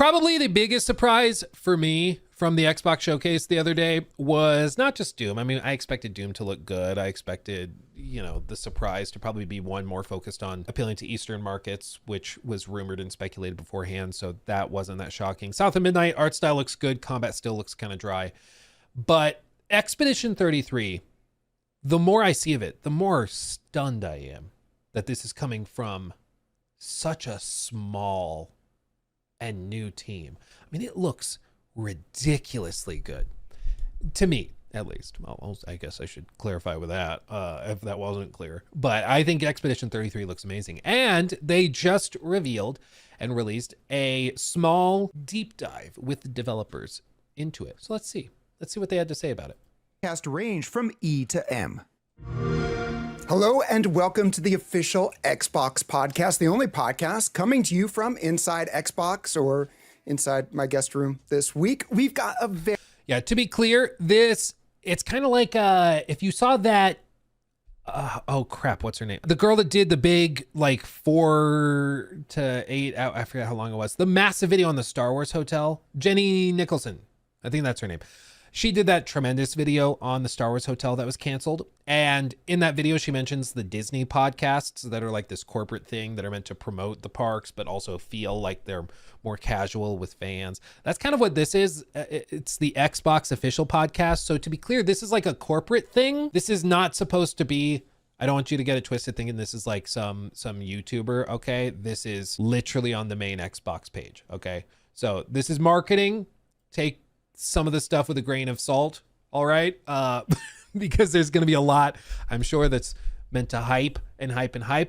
Probably the biggest surprise for me from the Xbox showcase the other day was not just Doom. I mean, I expected Doom to look good. I expected, the surprise to probably be one more focused on appealing to Eastern markets, which was rumored and speculated beforehand. So that wasn't that shocking. South of Midnight, art style looks good. Combat still looks kind of dry. But Expedition 33, the more I see of it, the more stunned I am that this is coming from such a small and new team. I mean, it looks ridiculously good to me, at least. Well, I guess I should clarify with that if that wasn't clear. But I think Expedition 33 looks amazing. And they just revealed and released a small deep dive with the developers into it. So let's see what they had to say about it. Cast range from E to M. Hello and welcome to the official Xbox podcast, the only podcast coming to you from inside Xbox or inside my guest room this week. We've got a Yeah, to be clear, it's kind of like if you saw that, oh crap, what's her name? The girl that did the big 4 to 8, I forget how long it was, the massive video on the Star Wars hotel, Jenny Nicholson, I think that's her name. She did that tremendous video on the Star Wars hotel that was canceled. And in that video, she mentions the Disney podcasts that are like this corporate thing that are meant to promote the parks, but also feel like they're more casual with fans. That's kind of what this is. It's the Xbox official podcast. So to be clear, this is like a corporate thing. This is not supposed to be, I don't want you to get it twisted thinking this is like some YouTuber. Okay. This is literally on the main Xbox page. Okay. So this is marketing. Take some of the stuff with a grain of salt, all right? Because there's going to be a lot, I'm sure, that's meant to hype.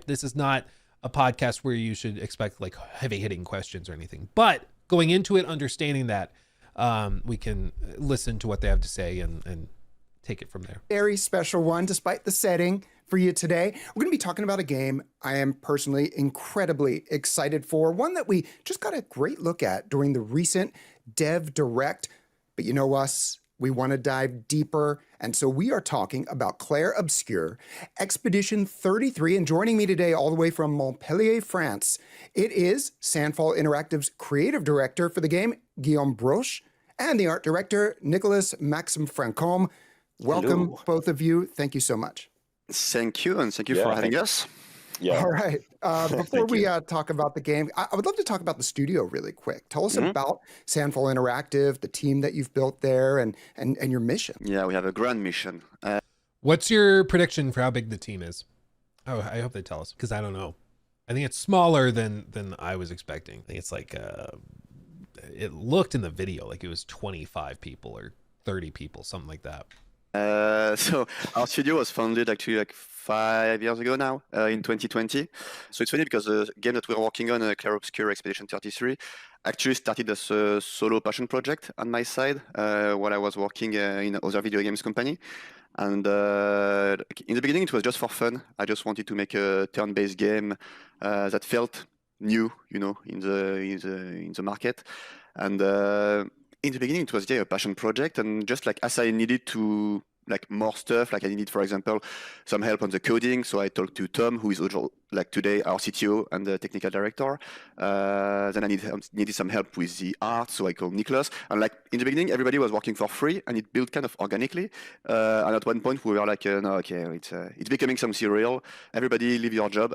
This is not a podcast where you should expect like heavy hitting questions or anything. But going into it, understanding that, we can listen to what they have to say and take it from there. very special one, despite the setting for you today. We're going to be talking about a game I am personally incredibly excited for, one that we just got a great look at during the recent Dev Direct. But you know us, we want to dive deeper. And so we are talking about Clair Obscur, Expedition 33. And joining me today all the way from Montpellier, France, it is Sandfall Interactive's creative director for the game, Guillaume Broche, and the art director, Nicolas Maxime Francombe. Welcome, Hello. both of you. Thank you so much. Thank you, and thank you for having us. Yeah. All right. Before we talk about the game, I would love to talk about the studio really quick. Tell us about Sandfall Interactive, the team that you've built there, and your mission. Yeah, we have a grand mission. What's your prediction for how big the team is? Oh, I hope they tell us, because I don't know. I think it's smaller than I was expecting. I think it's like, it looked in the video like it was 25 people or 30 people, something like that. So our studio was founded actually like 5 years ago now, in 2020. So it's funny because the game that we're working on, Clair Obscur Expedition 33, actually started as a solo passion project on my side while I was working in other video games company. And in the beginning, it was just for fun. I just wanted to make a turn-based game that felt new, in the market. And in the beginning, it was a passion project, and just like as I needed to more stuff, like I needed, for example, some help on the coding. So I talked to Tom, who is today our CTO and the technical director. Then I needed some help with the art, so I called Nicolas. And in the beginning, everybody was working for free, and it built kind of organically. And at one point, we were like, no, okay, it's becoming something real. Everybody leave your job,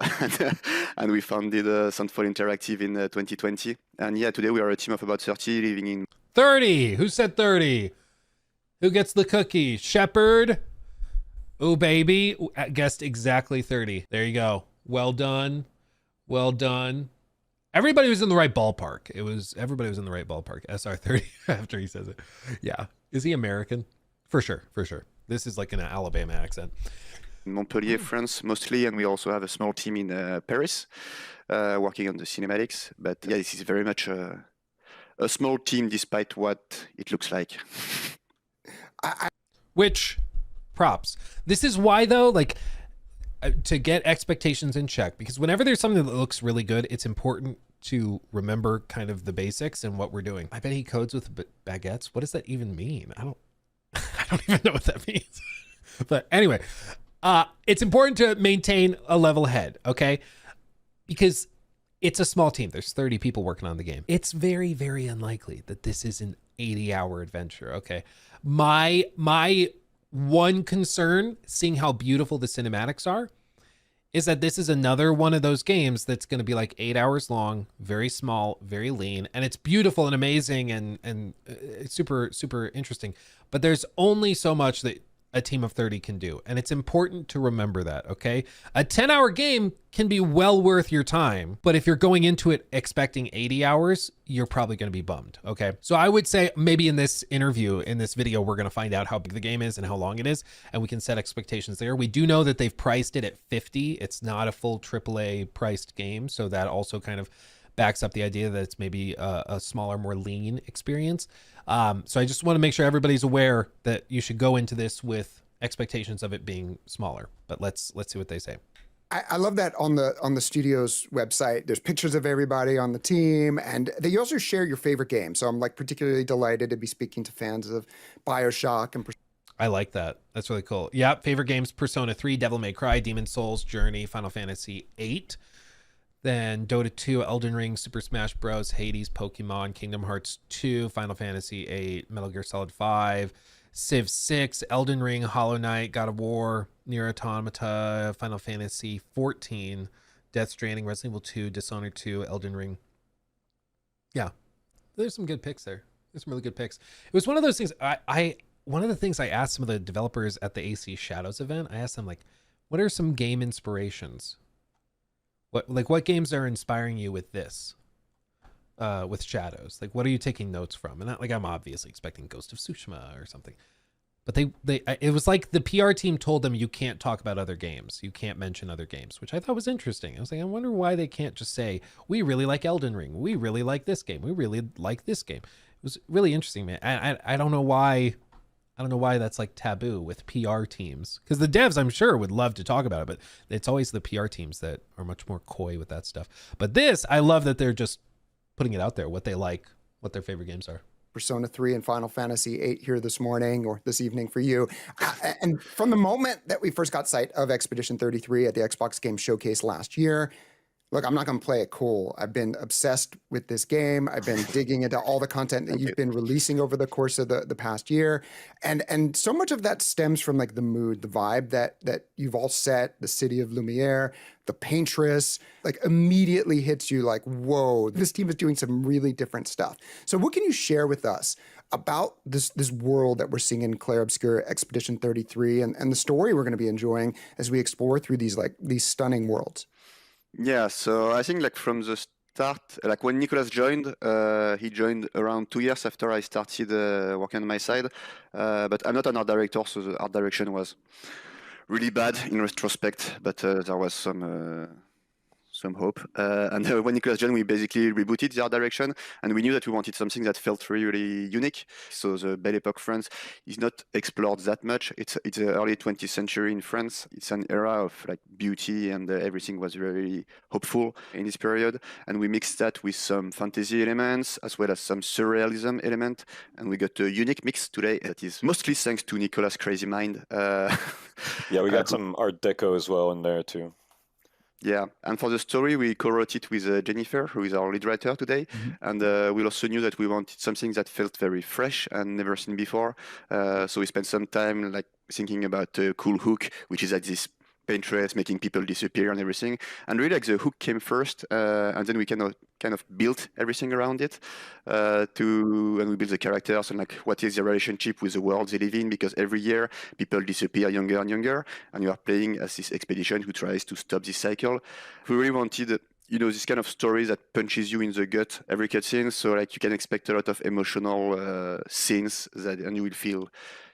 and we founded Sandfall Interactive in 2020. And yeah, today we are a team of about 30 living in 30. Who said 30? Who gets the cookie? Shepherd? Oh, baby. Guessed exactly 30. There you go. Well done. Well done. Everybody was in the right ballpark. Everybody was in the right ballpark. SR30 after he says it. Yeah. Is he American? For sure. This is like an Alabama accent. Montpellier, France, mostly, and we also have a small team in Paris working on the cinematics. But yeah, this is very much a small team despite what it looks like. Which, props. This is why, though, to get expectations in check, because whenever there's something that looks really good, it's important to remember kind of the basics and what we're doing. I bet he codes with baguettes. What does that even mean? I don't even know what that means. But anyway, it's important to maintain a level head, okay? Because It's a small team. There's 30 people working on the game. It's very, very unlikely that this is an 80-hour adventure. Okay. My one concern, seeing how beautiful the cinematics are, is that this is another one of those games that's going to be like 8 hours long, very small, very lean, and it's beautiful and amazing and it's super, super interesting. But there's only so much that a team of 30 can do. And it's important to remember that, okay? A 10-hour game can be well worth your time, but if you're going into it expecting 80 hours, you're probably going to be bummed, okay? So I would say maybe in this interview, in this video, we're going to find out how big the game is and how long it is, and we can set expectations there. We do know that they've priced it at 50. It's not a full AAA priced game, so that also kind of backs up the idea that it's maybe a smaller, more lean experience. So I just want to make sure everybody's aware that you should go into this with expectations of it being smaller. But let's see what they say. I love that on the studio's website. There's pictures of everybody on the team, and they also share your favorite game. So I'm like particularly delighted to be speaking to fans of BioShock and. I like that. That's really cool. Yeah, favorite games: Persona 3, Devil May Cry, Demon's Souls, Journey, Final Fantasy 8. Then Dota 2, Elden Ring, Super Smash Bros, Hades, Pokemon, Kingdom Hearts 2, Final Fantasy 8, Metal Gear Solid 5, Civ 6, Elden Ring, Hollow Knight, God of War, Nier Automata, Final Fantasy 14, Death Stranding, Resident Evil 2, Dishonored 2, Elden Ring. Yeah, there's some good picks there. There's some really good picks. It was one of those things. One of the things I asked some of the developers at the AC Shadows event, I asked them, like, what are some game inspirations? What games are inspiring you with this, with Shadows? Like, what are you taking notes from? And not, like, I'm obviously expecting Ghost of Tsushima or something, but it was like the PR team told them you can't talk about other games, you can't mention other games, which I thought was interesting. I was like, I wonder why they can't just say we really like Elden Ring, we really like this game, we really like this game. It was really interesting, man. I don't know why. I don't know why that's like taboo with PR teams, because the devs, I'm sure, would love to talk about it, but it's always the PR teams that are much more coy with that stuff. But this, I love that they're just putting it out there, what they like, what their favorite games are. Persona 3 and Final Fantasy 8 here this morning or this evening for you. And from the moment that we first got sight of Expedition 33 at the Xbox Game Showcase last year, look, I'm not going to play it cool. I've been obsessed with this game. I've been digging into all the content that you've been releasing over the course of the past year. And so much of that stems from like the mood, the vibe that you've all set, the city of Lumiere, the paintress, like immediately hits you like, whoa, this team is doing some really different stuff. So what can you share with us about this world that we're seeing in Clair Obscur Expedition 33 and the story we're going to be enjoying as we explore through these stunning worlds? Yeah, so I think like from the start, like when Nicolas joined, he joined around 2 years after I started working on my side. But I'm not an art director, so the art direction was really bad in retrospect, but there was some hope. And when Nicolas joined, we basically rebooted the art direction, and we knew that we wanted something that felt really, really unique. So the Belle Epoque France is not explored that much. It's the early 20th century in France. It's an era of like beauty, and everything was very hopeful in this period. And we mixed that with some fantasy elements as well as some surrealism element, and we got a unique mix today that is mostly thanks to Nicolas' crazy mind. Yeah, we got some Art Deco as well in there too. Yeah, and for the story, we co-wrote it with Jennifer, who is our lead writer today. Mm-hmm. And we also knew that we wanted something that felt very fresh and never seen before. So we spent some time like thinking about a cool hook, which is like this paintress making people disappear and everything. And really, like the hook came first, and then we kind of built everything around it. And we built the characters and like what is the relationship with the world they live in, because every year people disappear younger and younger, and you are playing as this expedition who tries to stop this cycle. We really wanted this kind of story that punches you in the gut every cutscene. So like you can expect a lot of emotional scenes and you will feel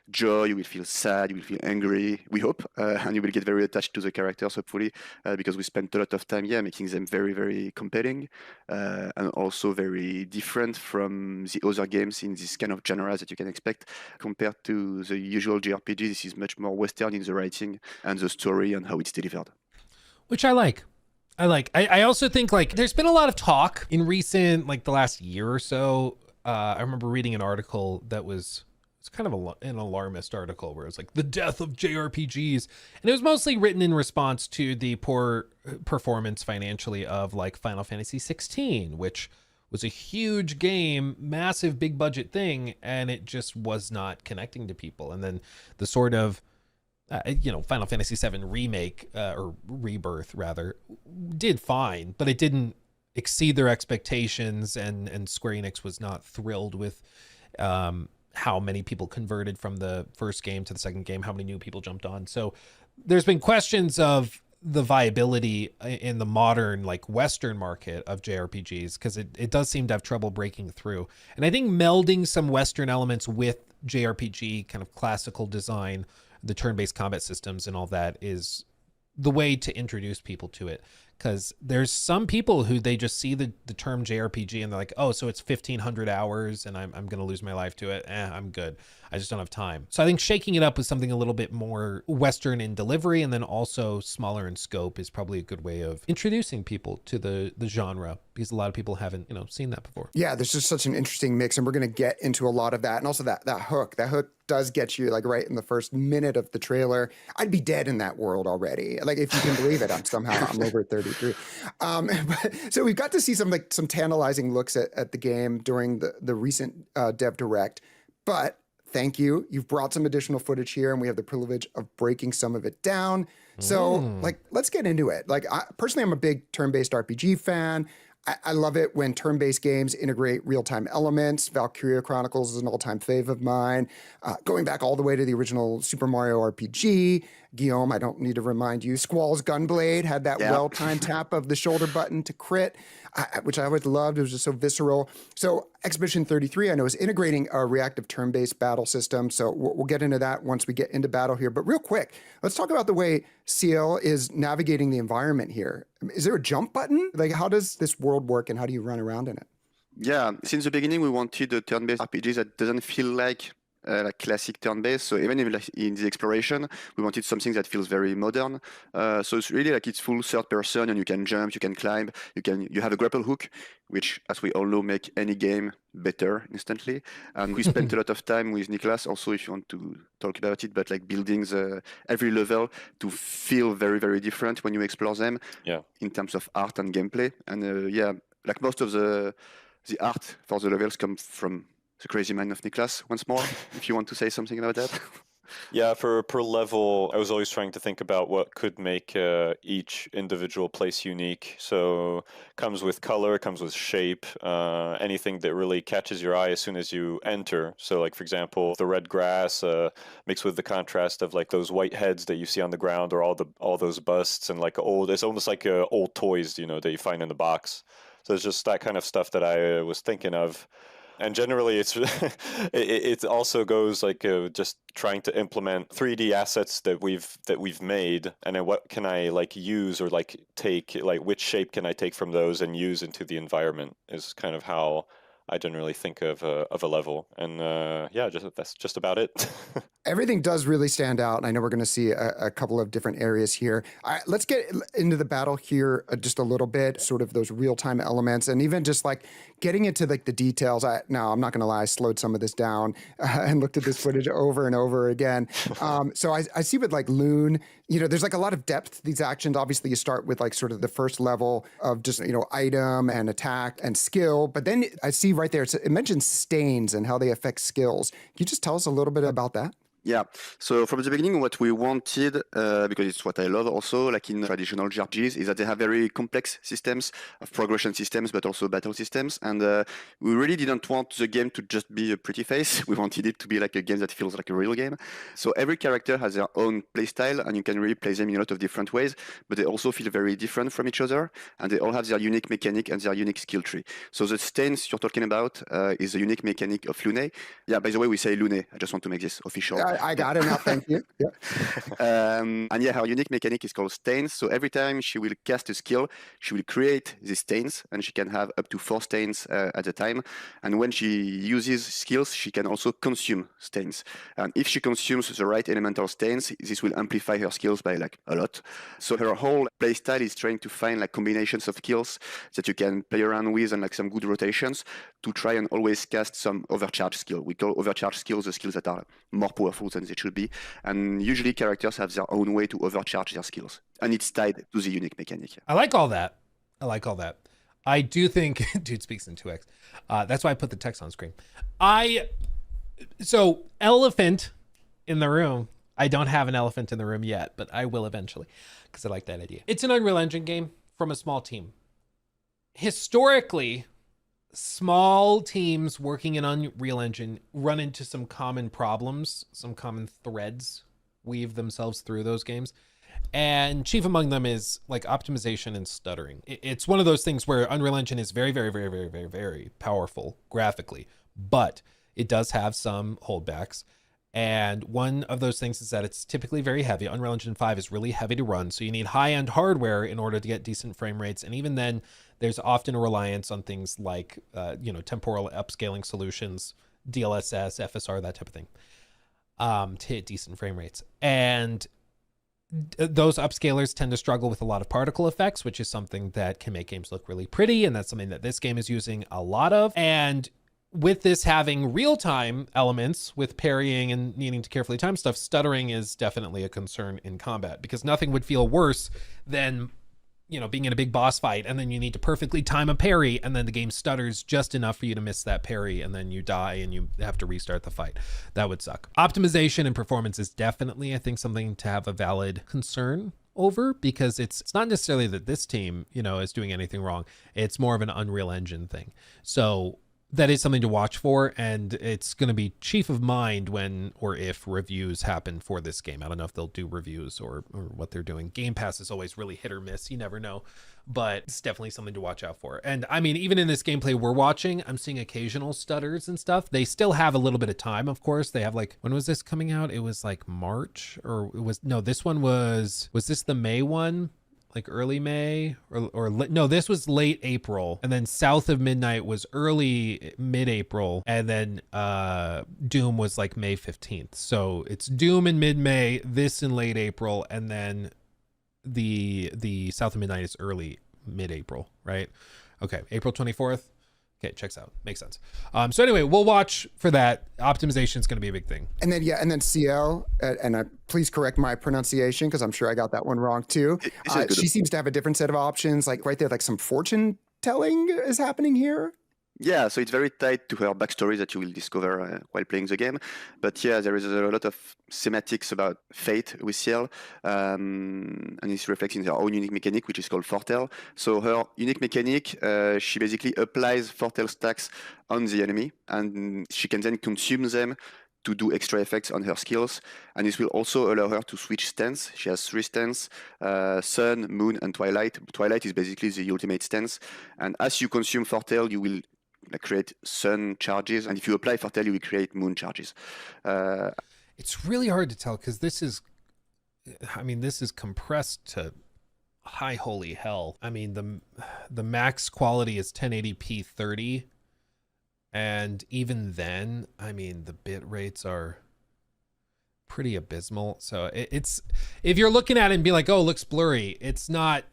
joy, you will feel sad, you will feel angry, we hope, and you will get very attached to the characters, hopefully, because we spent a lot of time, making them very, very compelling, and also very different from the other games in this kind of genre that you can expect. Compared to the usual JRPG, this is much more Western in the writing and the story and how it's delivered. Which I like. I also think like there's been a lot of talk in recent, like the last year or so. I remember reading an article that was it's kind of an alarmist article where it's like the death of JRPGs, and it was mostly written in response to the poor performance financially of like Final Fantasy 16, which was a huge game, massive big budget thing, and it just was not connecting to people. And then the sort of Final Fantasy 7 remake or rebirth rather did fine, but it didn't exceed their expectations, and Square Enix was not thrilled with how many people converted from the first game to the second game, how many new people jumped on. So there's been questions of the viability in the modern like Western market of JRPGs, because it does seem to have trouble breaking through. And I think melding some Western elements with JRPG kind of classical design, the turn-based combat systems and all that is the way to introduce people to it. Because there's some people who they just see the term JRPG and they're like, oh, so it's 1,500 hours and I'm going to lose my life to it. I'm good. I just don't have time. So I think shaking it up with something a little bit more Western in delivery and then also smaller in scope is probably a good way of introducing people to the genre, because a lot of people haven't, seen that before. Yeah, there's just such an interesting mix, and we're going to get into a lot of that. And also that hook does get you like right in the first minute of the trailer. I'd be dead in that world already. Like, if you can believe it, I'm over 33. So we've got to see some tantalizing looks at the game during the recent Dev Direct, but thank you. You've brought some additional footage here, and we have the privilege of breaking some of it down. So let's get into it. Personally, I'm a big turn-based RPG fan. I love it when turn-based games integrate real-time elements. Valkyria Chronicles is an all-time fave of mine. Going back all the way to the original Super Mario RPG. Guillaume, I don't need to remind you, Squall's Gunblade had that well-timed tap of the shoulder button to crit, which I always loved. It was just so visceral. So Expedition 33, I know, is integrating a reactive turn-based battle system. So we'll get into that once we get into battle here. But real quick, let's talk about the way CL is navigating the environment here. Is there a jump button? Like, how does this world work and how do you run around in it? Yeah, since the beginning, we wanted a turn-based RPG that doesn't feel like classic turn-based. So even in the exploration, we wanted something that feels very modern. So it's really it's full third person, and you can jump, you can climb, you have a grapple hook, which, as we all know, make any game better instantly. And we spent a lot of time with Nicolas also, if you want to talk about it, but building every level to feel very, very different when you explore them. Yeah. In terms of art and gameplay. And most of the art for the levels come from the crazy mind of Niklas, once more, if you want to say something about that. Yeah, for per level, I was always trying to think about what could make each individual place unique. So comes with color, comes with shape, anything that really catches your eye as soon as you enter. So for example, the red grass mixed with the contrast of those white heads that you see on the ground, or all those busts, and it's almost like old toys, that you find in the box. So it's just that kind of stuff that I was thinking of. And generally, it also goes just trying to implement 3D assets that we've made, and then what can I use or take, which shape can I take from those and use into the environment is kind of how I generally think of a level. And that's just about it. Everything does really stand out, and I know we're going to see a couple of different areas here. Let's get into the battle here just a little bit, sort of those real-time elements, and even just getting into the details. Now, I'm not going to lie, I slowed some of this down and looked at this footage over and over again. So I see with Loon, there's a lot of depth to these actions. Obviously, you start with sort of the first level of just, item and attack and skill, but then I see right there, it mentions stains and how they affect skills. Can you just tell us a little bit about that? Yeah, so from the beginning, what we wanted, because it's what I love also, in traditional JRPGs, is that they have very complex systems of progression systems, but also battle systems. And we really didn't want the game to just be a pretty face. We wanted it to be a game that feels like a real game. So every character has their own playstyle, and you can really play them in a lot of different ways, but they also feel very different from each other, and they all have their unique mechanic and their unique skill tree. So the stains you're talking about is the unique mechanic of Lune. Yeah, by the way, we say Lune. I just want to make this official. I got it now, thank you. Yeah. Her unique mechanic is called stains. So every time she will cast a skill, she will create these stains, and she can have up to 4 stains at a time. And when she uses skills, she can also consume stains. And if she consumes the right elemental stains, this will amplify her skills by a lot. So her whole playstyle is trying to find combinations of skills that you can play around with, and some good rotations to try and always cast some overcharge skill. We call overcharge skills the skills that are more powerful than they should be. And usually characters have their own way to overcharge their skills. And it's tied to the unique mechanic. I like all that. I do think, dude speaks in 2x. That's why I put the text on screen. So elephant in the room. I don't have an elephant in the room yet, but I will eventually because I like that idea. It's an Unreal Engine game from a small team. Historically, small teams working in Unreal Engine run into some common problems, some common threads weave themselves through those games. And chief among them is like optimization and stuttering. It's one of those things where Unreal Engine is very, very, very, very, very, very powerful graphically, but it does have some holdbacks. And one of those things is that it's typically very heavy. Unreal Engine 5 is really heavy to run, so you need high-end hardware in order to get decent frame rates. And even then, there's often a reliance on things like, temporal upscaling solutions, DLSS, FSR, that type of thing, to hit decent frame rates. And those upscalers tend to struggle with a lot of particle effects, which is something that can make games look really pretty. And that's something that this game is using a lot of. And with this having real-time elements with parrying and needing to carefully time stuff, stuttering is definitely a concern in combat, because nothing would feel worse than, being in a big boss fight and then you need to perfectly time a parry and then the game stutters just enough for you to miss that parry and then you die and you have to restart the fight. That would suck. Optimization and performance is definitely, I think, something to have a valid concern over, because it's not necessarily that this team, is doing anything wrong. It's more of an Unreal Engine thing. So that is something to watch for, and it's going to be chief of mind when or if reviews happen for this game. I don't know if they'll do reviews or what they're doing. Game Pass is always really hit or miss. You never know, but it's definitely something to watch out for. And I mean, even in this gameplay we're watching, I'm seeing occasional stutters and stuff. They still have a little bit of time, of course. They have when was this coming out? It was like March, or this one was this the May one? Like early May or no, this was late April, and then South of Midnight was early mid-April, and then Doom was like May 15th. So it's Doom in mid-May, this in late April, and then the South of Midnight is early mid-April, right? Okay, April 24th. Okay, checks out. Makes sense. So anyway, we'll watch for that. Optimization is going to be a big thing. And then CL, please correct my pronunciation because I'm sure I got that one wrong too. She seems to have a different set of options. Like right there, like some fortune telling is happening here. Yeah, so it's very tied to her backstory that you will discover while playing the game. But yeah, there is a lot of semantics about fate with Ciel, and it's reflecting her own unique mechanic, which is called Fortel. So her unique mechanic, she basically applies Fortel stacks on the enemy, and she can then consume them to do extra effects on her skills. And this will also allow her to switch stance. She has 3 stance, Sun, Moon, and Twilight. Twilight is basically the ultimate stance. And as you consume Fortel, you will create sun charges, and if you apply Fortel, you will create moon charges. It's really hard to tell because this is compressed to high holy hell. I mean, the max quality is 1080p 30, and even then, I mean, the bit rates are pretty abysmal. So it's, if you're looking at it and be like, oh, it looks blurry, it's not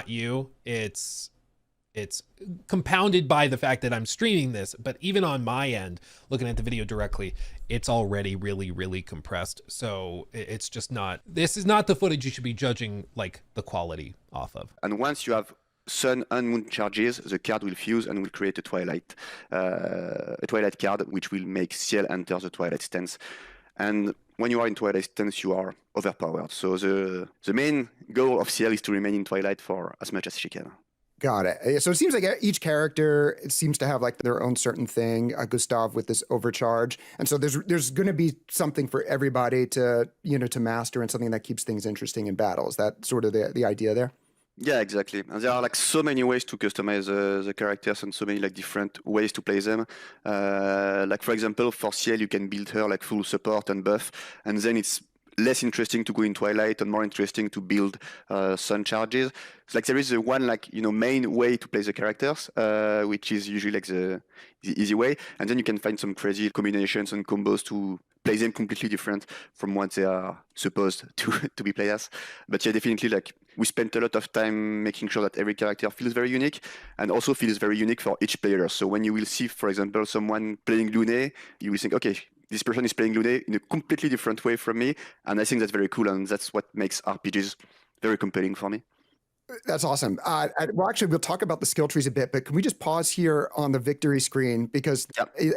you. It's compounded by the fact that I'm streaming this, but even on my end, looking at the video directly, it's already really, really compressed. So it's just not, this is not the footage you should be judging like the quality off of. And once you have sun and moon charges, the card will fuse and will create a twilight card, which will make Ciel enter the twilight stance. And when you are in twilight stance, you are overpowered. So the main goal of Ciel is to remain in twilight for as much as she can. Got it. So it seems like each character seems to have like their own certain thing. Gustav with this overcharge, and so there's going to be something for everybody to master, and something that keeps things interesting in battle. Is that sort of the idea there? Yeah, exactly. And there are like so many ways to customize the characters and so many like different ways to play them. Like for example, for Ciel, you can build her like full support and buff, and then it's less interesting to go in Twilight and more interesting to build sun charges. So like there is a one main way to play the characters, which is usually like the easy way, and then you can find some crazy combinations and combos to play them completely different from what they are supposed to be played as. But yeah, definitely like we spent a lot of time making sure that every character feels very unique and also feels very unique for each player. So when you will see, for example, someone playing Lune, you will think, okay, this person is playing Lune in a completely different way from me. And I think that's very cool. And that's what makes RPGs very compelling for me. That's awesome. Well, actually, we'll talk about the skill trees a bit, but can we just pause here on the victory screen? Because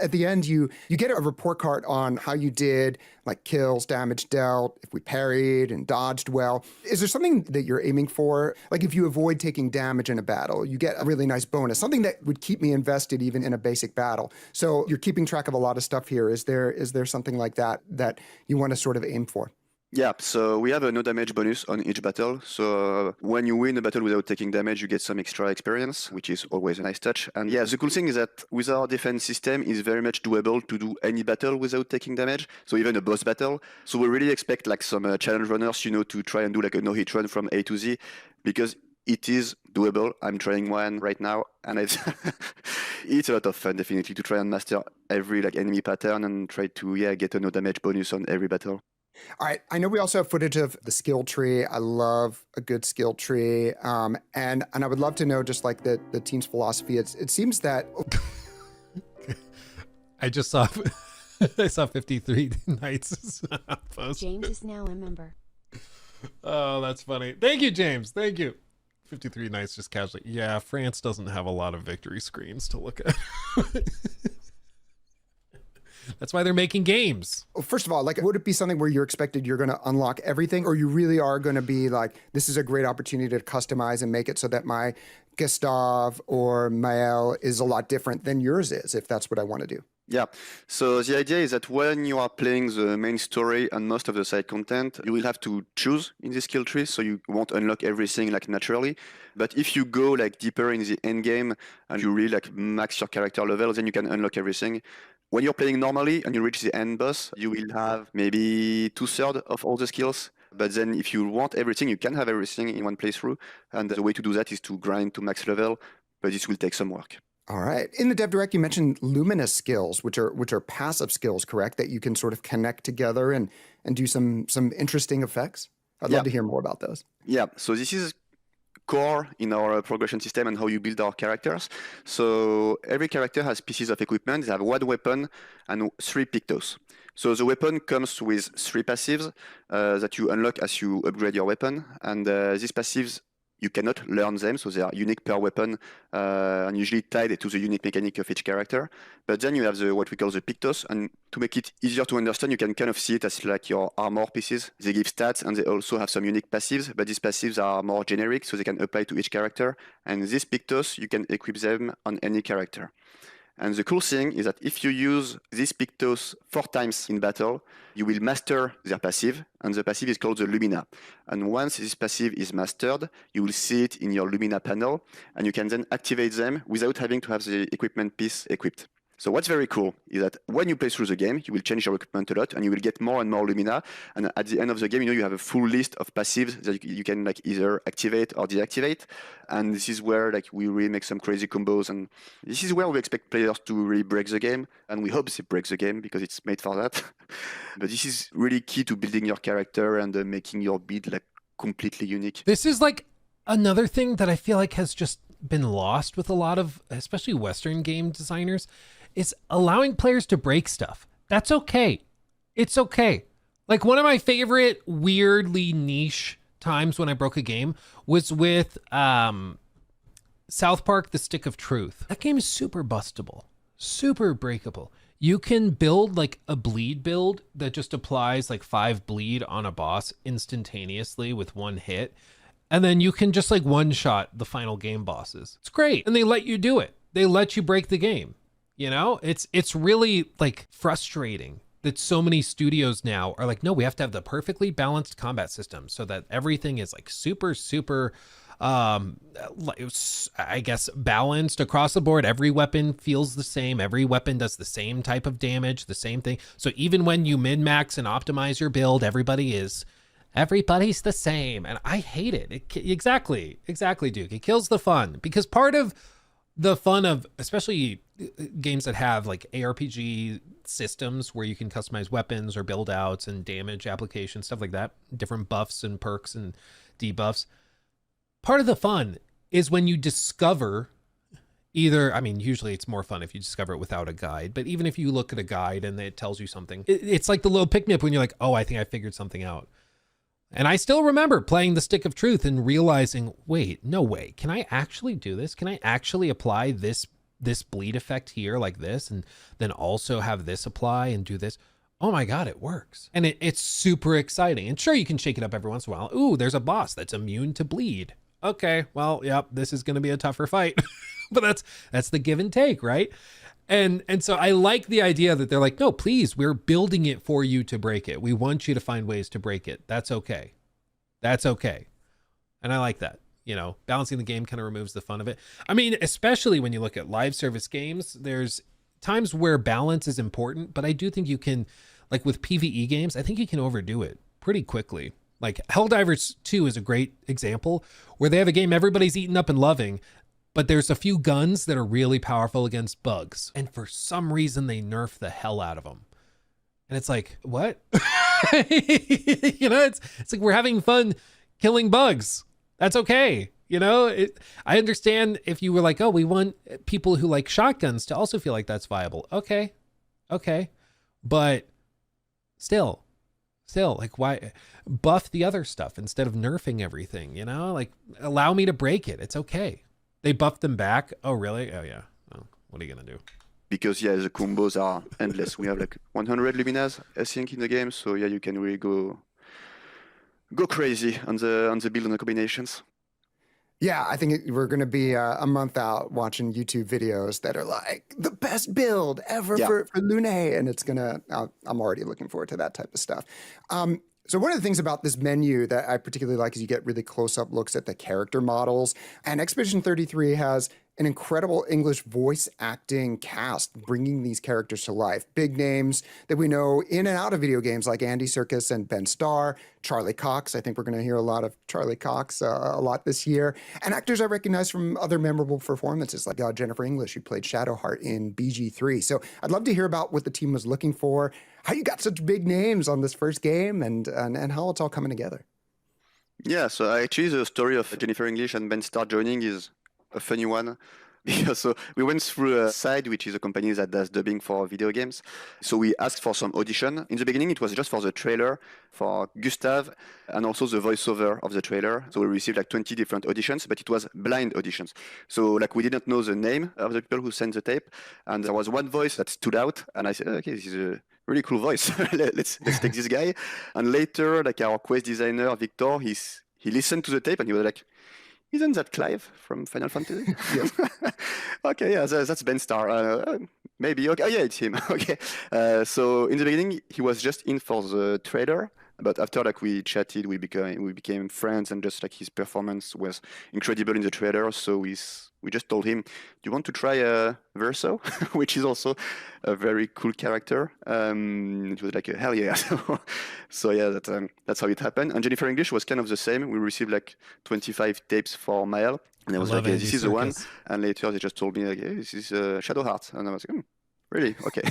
at the end, you get a report card on how you did, like kills, damage dealt, if we parried and dodged well. Is there something that you're aiming for? Like if you avoid taking damage in a battle, you get a really nice bonus, something that would keep me invested even in a basic battle. So you're keeping track of a lot of stuff here. Is there something like that you want to sort of aim for? Yeah, so we have a no damage bonus on each battle. So when you win a battle without taking damage, you get some extra experience, which is always a nice touch. And yeah, the cool thing is that with our defense system, it's very much doable to do any battle without taking damage. So even a boss battle. So we really expect like some challenge runners, to try and do like a no-hit run from A to Z, because it is doable. I'm trying one right now, and it's it's a lot of fun, definitely, to try and master every like enemy pattern and try to get a no damage bonus on every battle. All right. I know we also have footage of the skill tree. I love a good skill tree. And I would love to know just like the team's philosophy. It seems that I just saw I saw 53 Knights post. James is now a member. Oh, that's funny. Thank you, James. Thank you. 53 Knights just casually. Yeah, France doesn't have a lot of victory screens to look at. That's why they're making games. First of all, like, would it be something where you're expected you're going to unlock everything, or you really are going to be like, this is a great opportunity to customize and make it so that my Gustav or Mael is a lot different than yours is, if that's what I want to do? Yeah, so the idea is that when you are playing the main story and most of the side content, you will have to choose in the skill tree, so you won't unlock everything like naturally. But if you go like deeper in the end game and you really like max your character level, then you can unlock everything. When you're playing normally and you reach the end boss, you will have maybe 2/3 of all the skills. But then if you want everything, you can have everything in one playthrough. And the way to do that is to grind to max level, but this will take some work. All right. In the Dev Direct, you mentioned luminous skills, which are passive skills, correct? That you can sort of connect together and do some interesting effects. I'd love to hear more about those. Yeah. So this is core in our progression system and how you build our characters. So every character has pieces of equipment. They have one weapon and 3 pictos. So the weapon comes with 3 passives that you unlock as you upgrade your weapon. And these passives, you cannot learn them, so they are unique per weapon and usually tied to the unique mechanic of each character. But then you have what we call the pictos, and to make it easier to understand, you can kind of see it as like your armor pieces. They give stats, and they also have some unique passives, but these passives are more generic, so they can apply to each character. And these pictos, you can equip them on any character. And the cool thing is that if you use these pictos 4 times in battle, you will master their passive, and the passive is called the Lumina. And once this passive is mastered, you will see it in your Lumina panel, and you can then activate them without having to have the equipment piece equipped. So what's very cool is that when you play through the game, you will change your equipment a lot, and you will get more and more Lumina. And at the end of the game, you have a full list of passives that you can like either activate or deactivate. And this is where like we really make some crazy combos, and this is where we expect players to really break the game. And we hope they break the game because it's made for that. But this is really key to building your character and making your build like completely unique. This is like another thing that I feel like has just been lost with a lot of, especially Western game designers, is allowing players to break stuff. That's okay. It's okay. Like one of my favorite weirdly niche times when I broke a game was with South Park, The Stick of Truth. That game is super bustable, super breakable. You can build like a bleed build that just applies like 5 bleed on a boss instantaneously with 1 hit. And then you can just like one-shot the final game bosses. It's great. And they let you do it. They let you break the game. You know, it's really like frustrating that so many studios now are like, no, we have to have the perfectly balanced combat system so that everything is like super, super It was, I guess, balanced across the board. Every weapon feels the same. Every weapon does the same type of damage, the same thing. So even when you min-max and optimize your build, everybody's the same. And I hate it. Exactly, Duke. It kills the fun, because part of the fun of, especially games that have like ARPG systems where you can customize weapons or build outs and damage applications, stuff like that, different buffs and perks and debuffs. Part of the fun is when you discover either, I mean, usually it's more fun if you discover it without a guide, but even if you look at a guide and it tells you something, it's like the little pick-me-up when you're like, oh, I think I figured something out. And I still remember playing the Stick of Truth and realizing, wait, no way. Can I actually do this? Can I actually apply this bleed effect here like this, and then also have this apply and do this? Oh my God, it works. And it's super exciting. And sure, you can shake it up every once in a while. Ooh, there's a boss that's immune to bleed. Okay, well, yep, this is going to be a tougher fight. But that's the give and take, right? And so I like the idea that they're like, no, please, we're building it for you to break it. We want you to find ways to break it. That's okay. And I like that. Balancing the game kind of removes the fun of it. I mean, especially when you look at live service games, there's times where balance is important, but I do think you can, like with PvE games, I think you can overdo it pretty quickly. Like Helldivers 2 is a great example where they have a game everybody's eating up and loving, but there's a few guns that are really powerful against bugs. And for some reason, they nerf the hell out of them. And it's like, what? It's like we're having fun killing bugs. That's okay. I understand if you were like, oh, we want people who like shotguns to also feel like that's viable. Okay. But still, like, why buff the other stuff instead of nerfing everything, like allow me to break it. It's okay. They buffed them back. Oh, really? Oh, yeah. Oh, what are you going to do? Because, yeah, the combos are endless. We have like 100 Luminas, I think, in the game. So, yeah, you can really go crazy on the build and the combinations. Yeah, I think we're going to be a month out watching YouTube videos that are like the best build ever for Lune. And it's going to, I'm already looking forward to that type of stuff. So one of the things about this menu that I particularly like is you get really close-up looks at the character models. And Expedition 33 has an incredible English voice acting cast bringing these characters to life. Big names that we know in and out of video games like Andy Serkis and Ben Starr, Charlie Cox. I think we're going to hear a lot of Charlie Cox a lot this year. And actors I recognize from other memorable performances like Jennifer English, who played Shadowheart in BG3. So I'd love to hear about what the team was looking for, how you got such big names on this first game, and how it's all coming together. Yeah, so actually the story of Jennifer English and Ben Starr joining is a funny one. Because so we went through a site, which is a company that does dubbing for video games. So we asked for some audition. In the beginning, it was just for the trailer for Gustav and also the voiceover of the trailer. So we received like 20 different auditions, but it was blind auditions. So like we didn't know the name of the people who sent the tape. And there was one voice that stood out. And I said, okay, this is a really cool voice. let's take this guy. And later, like our quest designer, Victor, he listened to the tape and he was like, isn't that Clive from Final Fantasy? Yes. Okay, yeah, that's Ben Starr. Maybe. Okay, oh, yeah, it's him. Okay. So in the beginning, he was just in for the trailer, but after like we chatted, we became friends, and just like his performance was incredible in the trailer. So we just told him, "Do you want to try Verso?" Which is also a very cool character. It was like hell yeah. So yeah, that's how it happened. And Jennifer English was kind of the same. We received like 25 tapes for mail, and I was like, yeah, "This is the one." And later they just told me like, "Hey, this is Shadowheart," and I was like, really? Okay.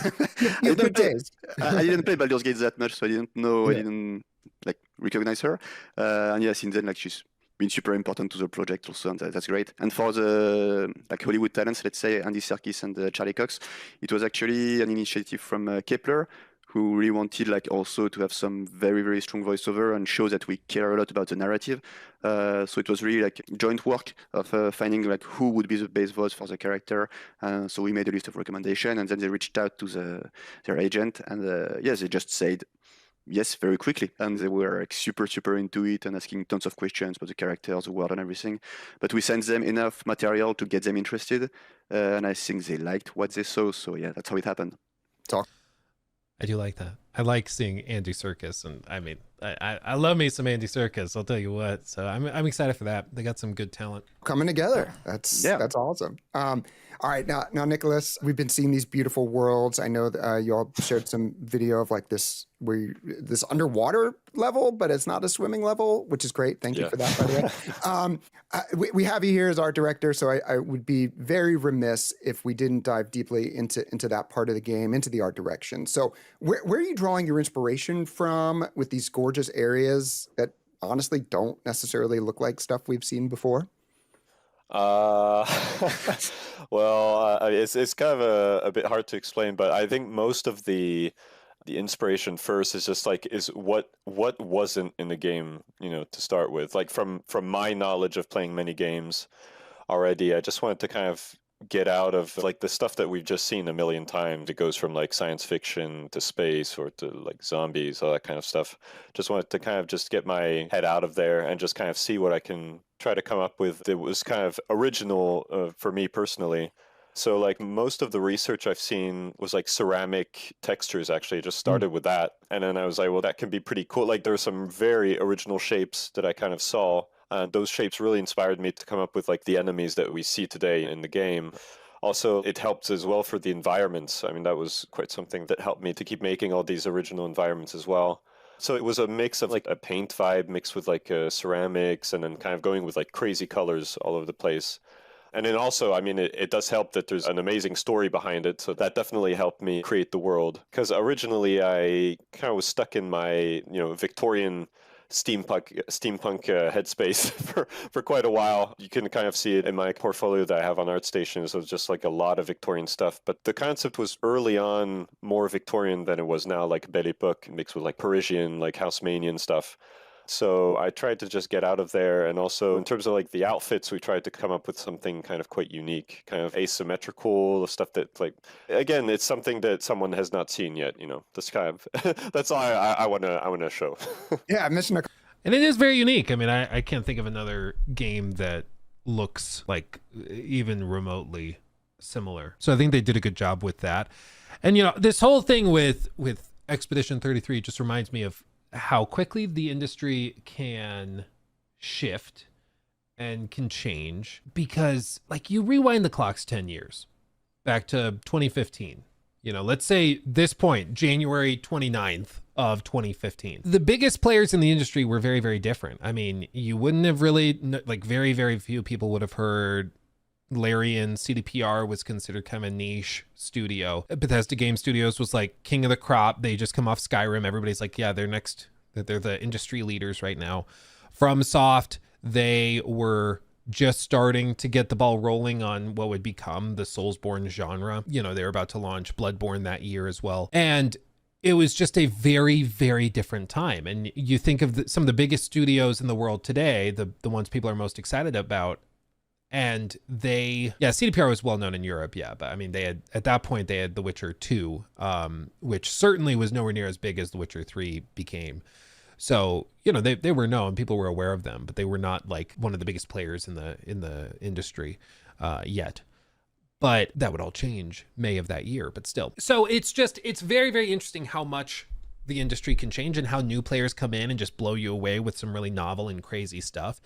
I didn't play Baldur's Gate that much, so I didn't know. Yeah. I didn't like recognize her. And yeah, since then, like she's been super important to the project also, and that's great. And for the like Hollywood talents, let's say Andy Serkis and Charlie Cox, it was actually an initiative from Kepler, who really wanted like also to have some very, very strong voiceover and show that we care a lot about the narrative. So it was really like joint work of finding like who would be the base voice for the character. So we made a list of recommendations, and then they reached out to their agent, and yes, they just said yes very quickly, and they were like super into it and asking tons of questions about the characters, the world, and everything. But we sent them enough material to get them interested, and I think they liked what they saw. So yeah, that's how it happened. I do like that. I like seeing Andy Serkis, and I mean, I love me some Andy Serkis. I'll tell you what. So I'm excited for that. They got some good talent coming together. That's awesome. All right, now Nicholas, we've been seeing these beautiful worlds. I know that you all shared some video of like this this underwater level, but it's not a swimming level, which is great. Thank you for that, by the way. We have you here as art director, so I would be very remiss if we didn't dive deeply into that part of the game, into the art direction. So where are you drawing your inspiration from with these gorgeous areas that honestly don't necessarily look like stuff we've seen before? Well, it's kind of a bit hard to explain, but I think most of the inspiration first is just like is what wasn't in the game, to start with. Like from my knowledge of playing many games already, I just wanted to kind of get out of like the stuff that we've just seen a million times. It goes from like science fiction to space or to like zombies, all that kind of stuff. Just wanted to kind of just get my head out of there and just kind of see what I can try to come up with that was kind of original for me personally. So like most of the research I've seen was like ceramic textures. Actually, I just started with that, and then I was like, well, that can be pretty cool. Like there's some very original shapes that I kind of saw. Those shapes really inspired me to come up with like the enemies that we see today in the game. Also, it helped as well for the environments. I mean, that was quite something that helped me to keep making all these original environments as well. So it was a mix of like a paint vibe mixed with like ceramics, and then kind of going with like crazy colors all over the place. And then also, I mean, it does help that there's an amazing story behind it. So that definitely helped me create the world. Because originally I kind of was stuck in my, Victorian steampunk headspace for quite a while. You can kind of see it in my portfolio that I have on ArtStation. So it's just like a lot of Victorian stuff. But the concept was early on more Victorian than it was now, like Belle Epoque mixed with like Parisian, like Haussmannian stuff. So I tried to just get out of there. And also in terms of like the outfits, we tried to come up with something kind of quite unique, kind of asymmetrical stuff that like, again, it's something that someone has not seen yet, that's kind of, that's all I want to show. Yeah, mission. and it is very unique. I mean, I can't think of another game that looks like even remotely similar. So I think they did a good job with that. And, this whole thing with Expedition 33 just reminds me of how quickly the industry can shift and can change, because like you rewind the clocks 10 years back to 2015, let's say this point, January 29th of 2015, the biggest players in the industry were very, very different. I mean, you wouldn't have really, like very, very few people would have heard Larian. CDPR was considered kind of a niche studio. Bethesda Game Studios was like king of the crop. They just come off Skyrim. Everybody's like, yeah, they're the industry leaders right now. FromSoft, they were just starting to get the ball rolling on what would become the Soulsborne genre. They were about to launch Bloodborne that year as well. And it was just a very, very different time. And you think of some of the biggest studios in the world today, the ones people are most excited about, and CDPR was well known in Europe, but I mean, at that point they had The Witcher 2, which certainly was nowhere near as big as The Witcher 3 became. So, they were known, people were aware of them, but they were not like one of the biggest players in the industry yet. But that would all change May of that year, but still. So it's very, very interesting how much the industry can change and how new players come in and just blow you away with some really novel and crazy stuff.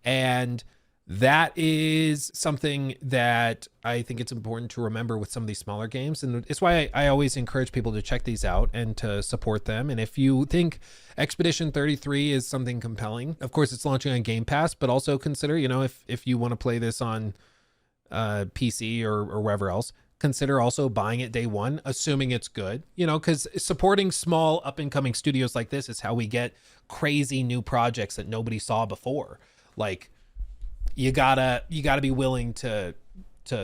And that is something that I think it's important to remember with some of these smaller games. And it's why I always encourage people to check these out and to support them. And if you think Expedition 33 is something compelling, of course it's launching on Game Pass, but also consider, if you want to play this on PC or wherever else, consider also buying it day one, assuming it's good, because supporting small up and coming studios like this is how we get crazy new projects that nobody saw before. Like, you gotta be willing to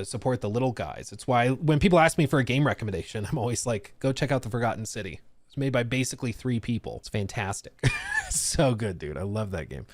support the little guys. It's why when people ask me for a game recommendation, I'm always like, go check out The Forgotten City. It's made by basically 3 people. It's fantastic. So good, dude. I love that game.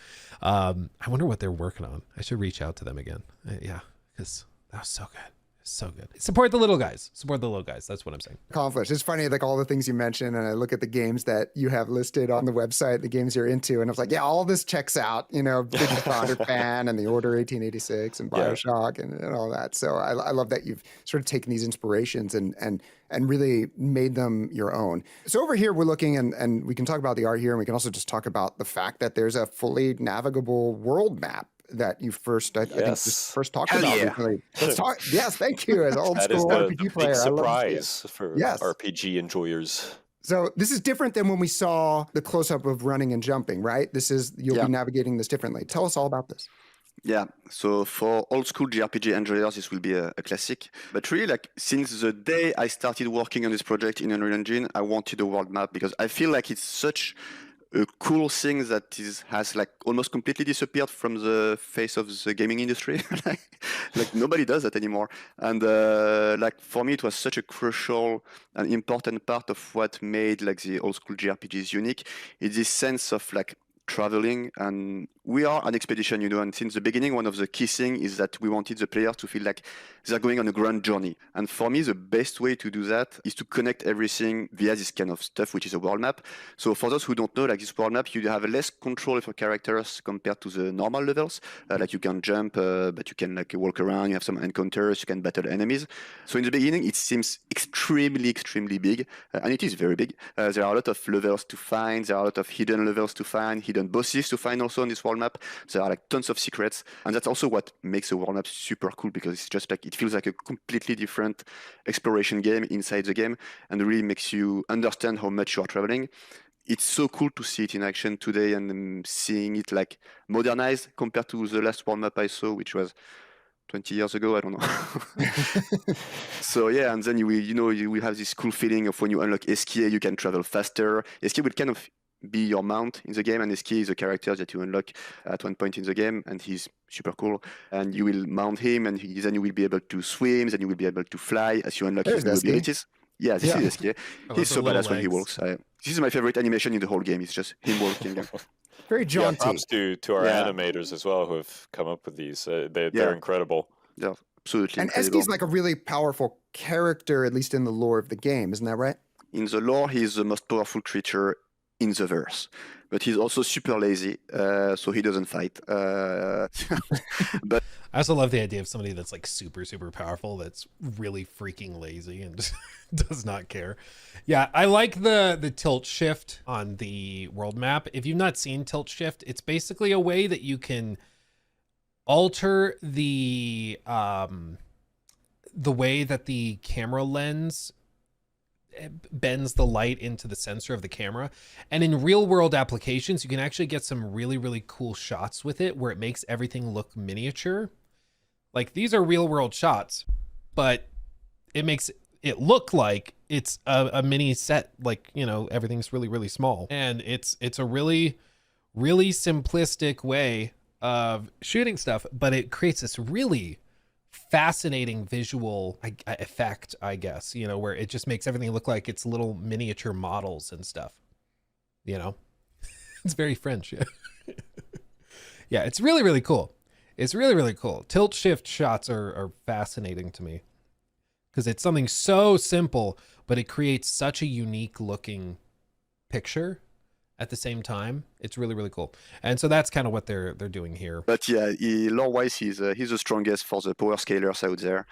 I wonder what they're working on. I should reach out to them again. Yeah, because that was so good. So good. Support the little guys. Support the little guys. That's what I'm saying. Accomplished. It's funny, like all the things you mentioned, and I look at the games that you have listed on the website, the games you're into, and I was like, yeah, all this checks out. You know, big Father fan, and the Order 1886, and Bioshock, and all that. So I love that you've sort of taken these inspirations and really made them your own. So over here, we're looking, and we can talk about the art here, and we can also just talk about the fact that there's a fully navigable world map that you first, I think, just first talked about recently. Let's talk. Yes, thank you. As old school RPG player, big surprise for RPG enjoyers. So this is different than when we saw the close-up of running and jumping, right? You'll be navigating this differently. Tell us all about this. Yeah, so for old school JRPG enjoyers, this will be a classic. But really, like, since the day I started working on this project in Unreal Engine, I wanted a world map because I feel like it's such a cool thing that has like almost completely disappeared from the face of the gaming industry. like nobody does that anymore. And like for me, it was such a crucial and important part of what made like the old school JRPGs unique. It's this sense of like traveling, and we are an expedition, and since the beginning, one of the key things is that we wanted the player to feel like they're going on a grand journey. And for me, the best way to do that is to connect everything via this kind of stuff, which is a world map. So for those who don't know, like this world map, you have less control of your characters compared to the normal levels. Like you can jump, but you can like walk around, you have some encounters, you can battle enemies. So in the beginning, it seems extremely big, and it is very big. There are a lot of levels to find, there are a lot of hidden levels to find, hidden bosses to find also on this world map. There are like tons of secrets, and that's also what makes a world map super cool, because it's just like it feels like a completely different exploration game inside the game, and really makes you understand how much you are traveling. It's so cool to see it in action today, and seeing it like modernized compared to the last world map I saw, which was 20 years ago, I don't know. So yeah, and then you will have this cool feeling of when you unlock SKA, you can travel faster. SKA will kind of be your mount in the game, and SKA is a character that you unlock at one point in the game, and he's super cool. And you will mount him, and then you will be able to swim, then you will be able to fly as you unlock his new abilities. Yeah, this is SKA. He's so badass when he walks. This is my favorite animation in the whole game. It's just him walking. Very jaunty. Yeah, props to our animators as well who have come up with these. They're incredible. Yeah, absolutely. And SKA is like a really powerful character, at least in the lore of the game. Isn't that right? In the lore, he's the most powerful creature in the verse, but he's also super lazy, so he doesn't fight. But I also love the idea of somebody that's like super powerful that's really freaking lazy and just does not care. Yeah, I like the tilt shift on the world map. If you've not seen tilt shift, it's basically a way that you can alter the way that the camera lens bends the light into the sensor of the camera. And in real world applications, you can actually get some really cool shots with it where it makes everything look miniature. Like these are real world shots, but it makes it look like it's a mini set, like, everything's really small. And it's a really simplistic way of shooting stuff, but it creates this really fascinating visual effect, I guess, where it just makes everything look like it's little miniature models and stuff. It's very French. Yeah, it's really cool. It's really cool. Tilt shift shots are fascinating to me because it's something so simple, but it creates such a unique looking picture at the same time. It's really cool. And so that's kind of what they're doing here. But yeah, lore-wise, he's the strongest for the power scalers out there.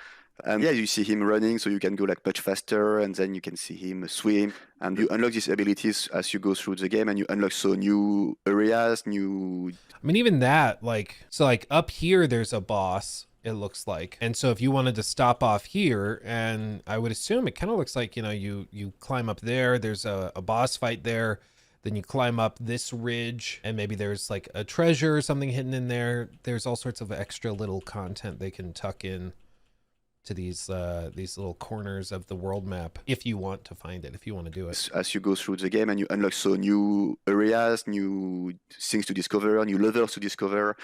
And yeah, you see him running, so you can go like much faster, and then you can see him swim, and you unlock these abilities as you go through the game, and you unlock new areas, new. I mean, even that, like up here, there's a boss. It looks like, and so if you wanted to stop off here, and I would assume it kind of looks like you climb up there. There's a boss fight there. Then you climb up this ridge, and maybe there's like a treasure or something hidden in there. There's all sorts of extra little content they can tuck in to these little corners of the world map if you want to find it, if you want to do it. As you go through the game, and you unlock new areas, new things to discover, new levels to discover.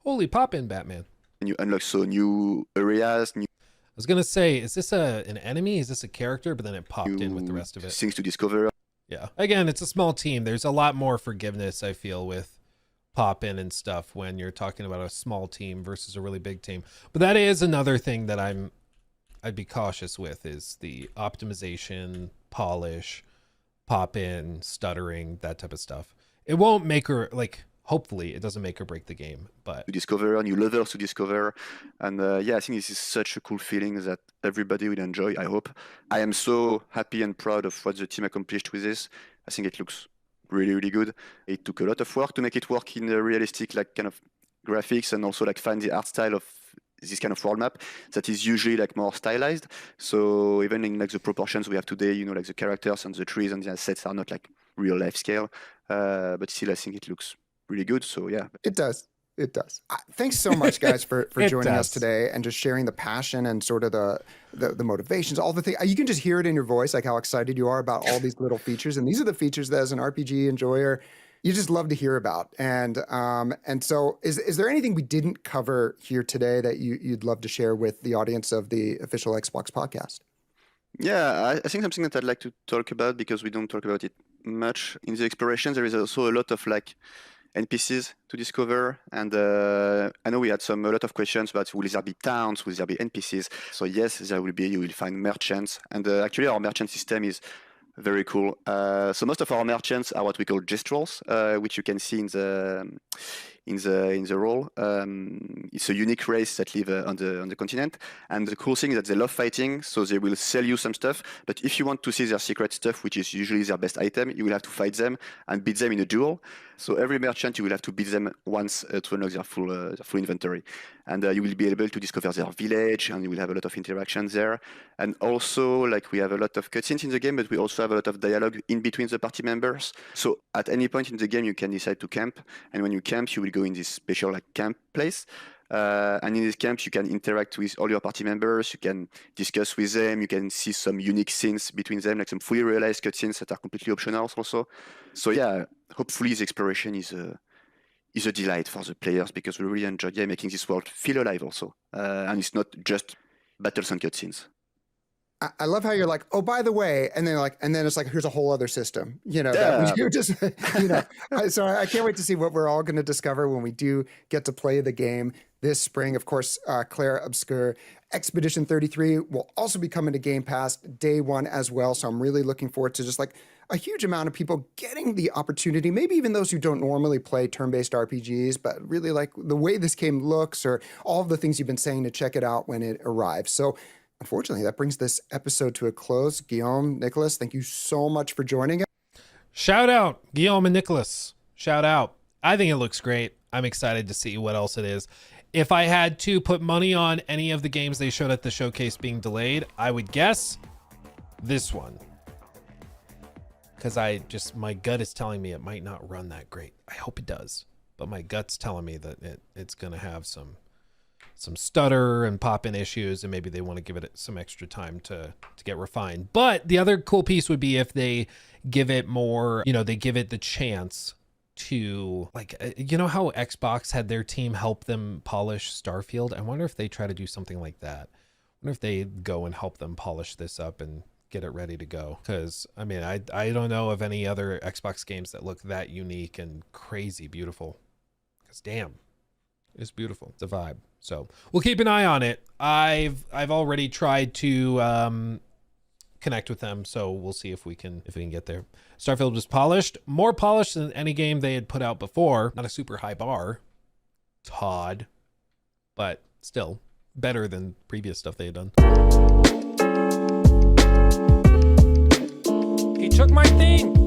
Holy pop-in, Batman. And you unlock new areas, new. I was gonna say, is this an enemy? Is this a character? But then it popped in with the rest of it. Things to discover. Yeah. Again, it's a small team. There's a lot more forgiveness, I feel, with pop-in and stuff when you're talking about a small team versus a really big team. But that is another thing that I'm I'd be cautious with is the optimization, polish, pop in, stuttering, that type of stuff. It won't make or like, hopefully it doesn't make or break the game, but to discover, new levels to discover. And yeah, I think this is such a cool feeling that everybody will enjoy, I hope. I am so happy and proud of what the team accomplished with this. I think it looks really, really good. It took a lot of work to make it work in a realistic, like, kind of graphics, and also like find the art style of this kind of world map that is usually like more stylized. So even in like the proportions we have today, like the characters and the trees and the assets are not like real life scale, but still I think it looks really good. So yeah, It does. It does. Thanks so much, guys, for It joining us does. today and just sharing the passion and sort of the motivations, all the things. You can just hear it in your voice, like how excited you are about all these little features. And these are the features that, as an RPG enjoyer, you just love to hear about. And so, is there anything we didn't cover here today that you'd love to share with the audience of the official Xbox podcast? yeah, I think something that I'd like to talk about, because we don't talk about it much in the exploration. There is also a lot of like NPCs to discover, and I know we had a lot of questions about will there be towns, will there be NPCs? So yes, there will be. You will find merchants, and actually our merchant system is very cool. So most of our merchants are what we call gestrels, which you can see in the role. It's a unique race that live on the continent, and the cool thing is that they love fighting. So they will sell you some stuff, but if you want to see their secret stuff, which is usually their best item, you will have to fight them and beat them in a duel. So every merchant, you will have to beat them once to unlock their full inventory, and you will be able to discover their village, and you will have a lot of interactions there. And also, like, we have a lot of cutscenes in the game, but we also have a lot of dialogue in between the party members. So at any point in the game, you can decide to camp, and when you camp, you will go in this special like camp place. And in this camp, you can interact with all your party members. You can discuss with them. You can see some unique scenes between them, like some fully realized cutscenes that are completely optional also. So yeah, hopefully the exploration is a delight for the players, because we really enjoy making this world feel alive also. And it's not just battles and cutscenes. I love how you're like, oh, by the way, and then it's like, here's a whole other system, that Yeah. you just, so I can't wait to see what we're all going to discover when we do get to play the game this spring. Of course, Clair, Obscur, Expedition 33 will also be coming to Game Pass day one as well. So I'm really looking forward to just like a huge amount of people getting the opportunity, maybe even those who don't normally play turn-based RPGs, but really like the way this game looks, or all of the things you've been saying, to check it out when it arrives. So unfortunately, that brings this episode to a close. Guillaume, Nicholas, thank you so much for joining us. shout out Guillaume and Nicholas. Shout out. I think it looks great. I'm excited to see what else it is. If I had to put money on any of the games they showed at the showcase being delayed, I would guess this one. Because my gut is telling me it might not run that great. I hope it does. But my gut's telling me that it's going to have some stutter and pop-in issues, and maybe they want to give it some extra time to get refined. But the other cool piece would be if they give it more, they give it the chance to, like, how Xbox had their team help them polish Starfield. I wonder if they try to do something like that. I wonder if they go and help them polish this up and get it ready to go. Because I mean, I don't know of any other Xbox games that look that unique and crazy beautiful. Because damn, it's beautiful. It's a vibe. So we'll keep an eye on it. I've already tried to connect with them, so we'll see if we can get there. Starfield was polished, more polished than any game they had put out before. Not a super high bar, Todd, but still better than previous stuff they had done. He took my thing.